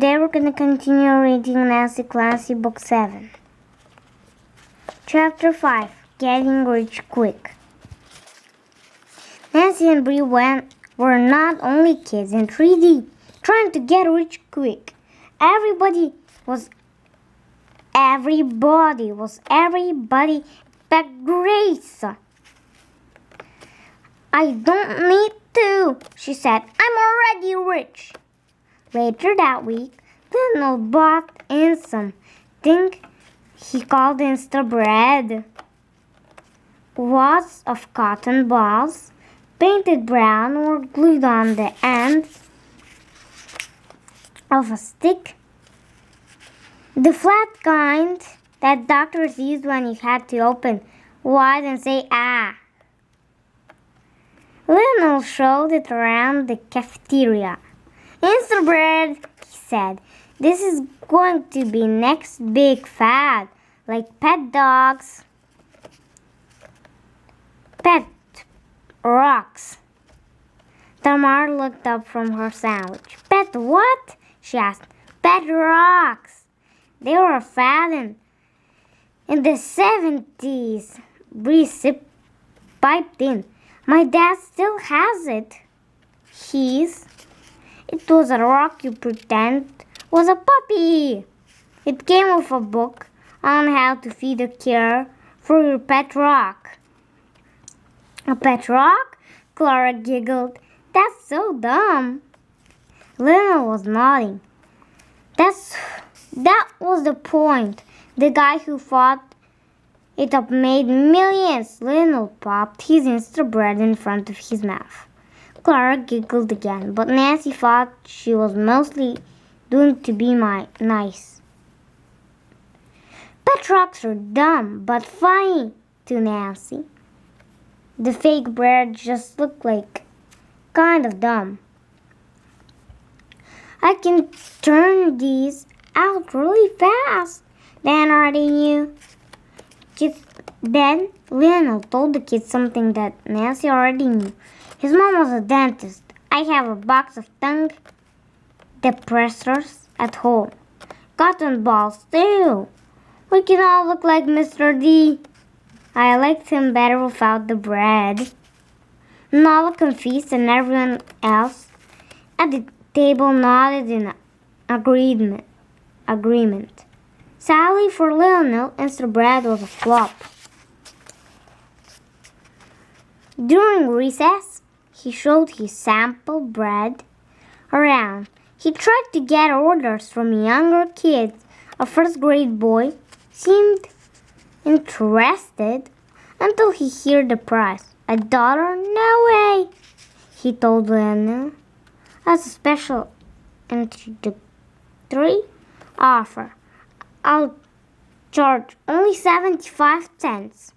Today we're going to continue reading Nancy Clancy, Book 7. Chapter 5, Getting Rich Quick. Nancy and Bree were not only kids in 3D, trying to get rich quick. Everybody was everybody but Grace. I don't need to, she said. I'm already rich. Later that week, Lionel bought in something he called Instabread. Wads of cotton balls, painted brown, were glued on the end of a stick. The flat kind that doctors used when you had to open wide and say, ah. Lionel showed it around the cafeteria. Instabread, he said. This is going to be next big fad, like pet dogs, pet rocks. Tamar looked up from her sandwich. Pet what? She asked. Pet rocks. They were a fad in the 70s. Bree piped in. My dad still has it. It was a rock you pretend was a puppy. It came with a book on how to feed a cure for your pet rock. A pet rock? Clara giggled. That's so dumb. Lionel was nodding. That was the point. The guy who thought it up made millions. Lionel popped his Instabread in front of his mouth. Clara giggled again, but Nancy thought she was mostly doing to be nice. Pet rocks are dumb, but funny to Nancy. The fake bread just looked like kind of dumb. I can turn these out really fast, Dan already knew. Then Lionel told the kids something that Nancy already knew. His mom was a dentist. I have a box of tongue depressors at home. Cotton balls, too. We can all look like Mr. D. I liked him better without the bread. Nala confessed and everyone else at the table nodded in agreement. Sadly for Lionel, Instabread was a flop. During recess, he showed his sample bread around. He tried to get orders from younger kids. A first-grade boy seemed interested until he heard the price. $1? No way, he told Lionel. As a special introductory offer, I'll charge only 75 cents.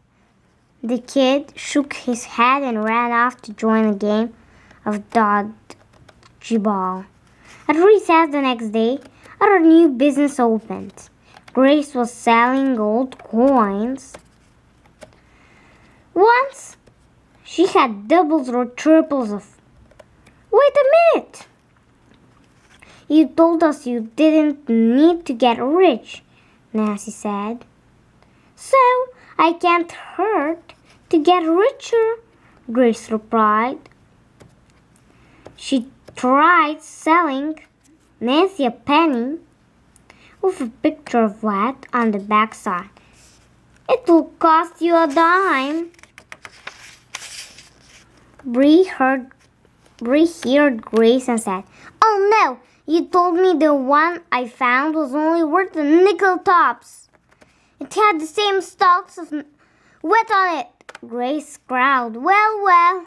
The kid shook his head and ran off to join a game of dodgeball. At recess the next day, our new business opened. Grace was selling gold coins. Once, she had doubles or triples of... Wait a minute! You told us you didn't need to get rich, Nancy said. So, I can't hurt to get richer, Grace replied. She tried selling Nancy a penny with a picture of what on the back side. It will cost you a dime. Bree heard Grace and said, Oh no, you told me the one I found was only worth a nickel tops. It had the same stalks of wet on it. Grace growled. Well,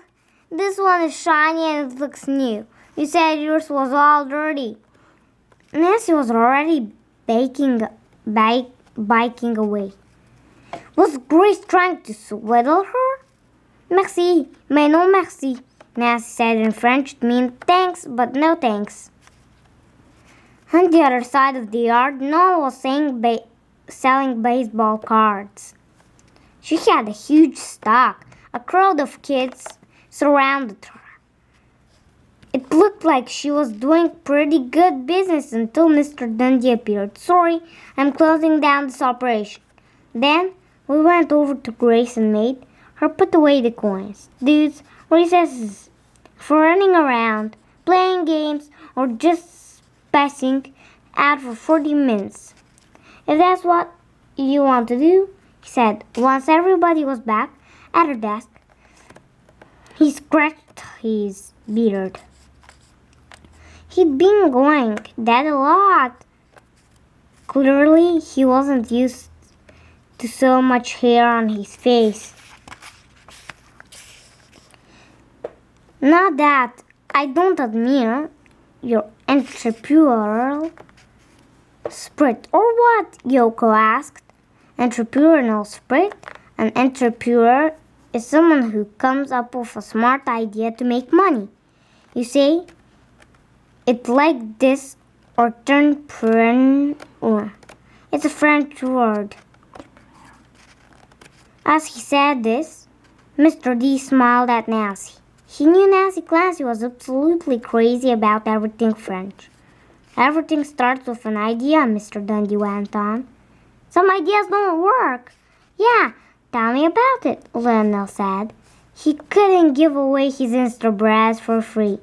this one is shiny and it looks new. You said yours was all dirty. Nancy was already biking away. Was Grace trying to swindle her? Merci, mais non merci, Nancy said in French. It meant thanks, but no thanks. On the other side of the yard, Noel was selling baseball cards. She had a huge stock. A crowd of kids surrounded her. It looked like she was doing pretty good business until Mr. Dundee appeared. Sorry, I'm closing down this operation. Then we went over to Grace and made her put away the coins. Dudes, recesses for running around, playing games, or just passing out for 40 minutes. If that's what you want to do, he said. Once everybody was back at her desk, he scratched his beard. He'd been going that a lot. Clearly, he wasn't used to so much hair on his face. Not that I don't admire your entrepreneurial spirit. Or what? Yoko asked. Entrepreneurial spirit? An entrepreneur is someone who comes up with a smart idea to make money. You say it like this, or entrepreneur. It's a French word. As he said this, Mr. D smiled at Nancy. He knew Nancy Clancy was absolutely crazy about everything French. Everything starts with an idea, Mr. Dundee went on. Some ideas don't work. Yeah, tell me about it, Lionel said. He couldn't give away his Instabras for free.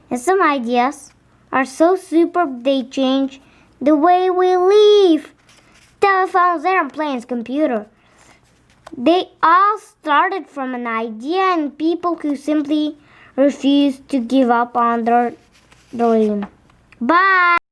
And some ideas are so superb they change the way we live. Telephones, airplanes, computer. They all started from an idea and people who simply refused to give up on their dream. Bye!